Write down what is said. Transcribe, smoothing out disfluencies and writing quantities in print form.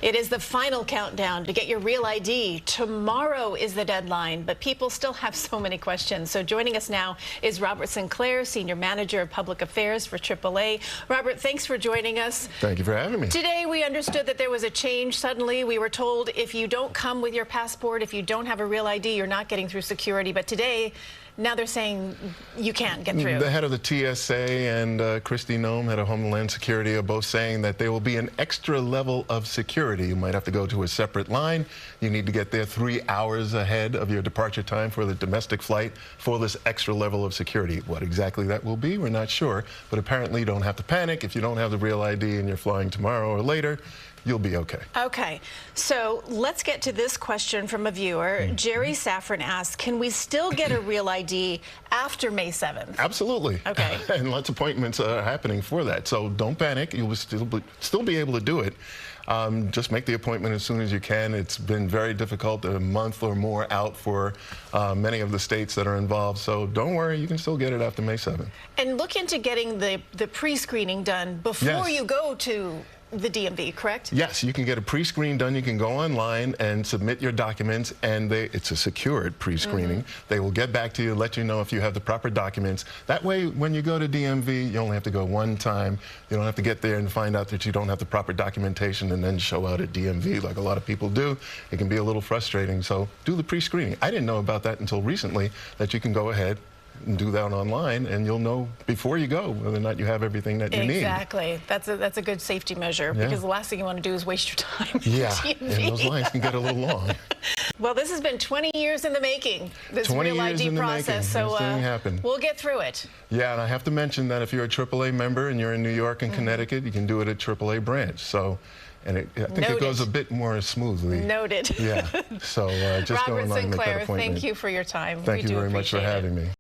It is the final countdown to get your real ID. Tomorrow is the deadline, but people still have so many questions. So joining us now is Robert Sinclair, Senior Manager of Public Affairs for AAA. Robert, thanks for joining us. Thank you for having me. Today we understood that there was a change. Suddenly we were told if you don't come with your passport, if you don't have a real ID, you're not getting through security. But today, now they're saying you can't get through. The head of the TSA and Christy Nome, head of Homeland Security, are both saying that there will be an extra level of security. You might have to go to a separate line. You need to get there 3 hours ahead of your departure time for the domestic flight for this extra level of security. What exactly that will be, we're not sure. But apparently you don't have to panic. If you don't have the real ID and you're flying tomorrow or later, you'll be okay. Okay, so let's get to this question from a viewer. Jerry Saffron asks, can we still get a real ID after May 7th? Absolutely. Okay. And lots of appointments are happening for that. So don't panic. You will still be able to do it. Just make the appointment as soon as you can. It's been very difficult, a month or more out for many of the states that are involved. So don't worry, you can still get it after May 7th. And look into getting the pre-screening done before you go to the DMV, correct? Yes, you can get a pre-screen done. You can go online and submit your documents, and it's a secured pre-screening. They will get back to you, let you know if you have the proper documents. That way, when you go to DMV, you only have to go one time. You don't have to get there and find out that you don't have the proper documentation and then show out at DMV like a lot of people do. It can be a little frustrating, so do the pre-screening. I didn't know about that until recently, that you can go ahead and do that online, and you'll know before you go whether or not you have everything that you need. Exactly. That's a good safety measure, because the last thing you want to do is waste your time. Yeah, and those lines can get a little long. Well, this has been 20 years in the making, this real ID process, so we'll get through it. Yeah, and I have to mention that if you're a AAA member and you're in New York and Connecticut, you can do it at AAA branch. So, and I think it goes a bit more smoothly. Noted. Yeah. So just go online and make that appointment. Robert Sinclair, thank you for your time. Thank you very much for having me.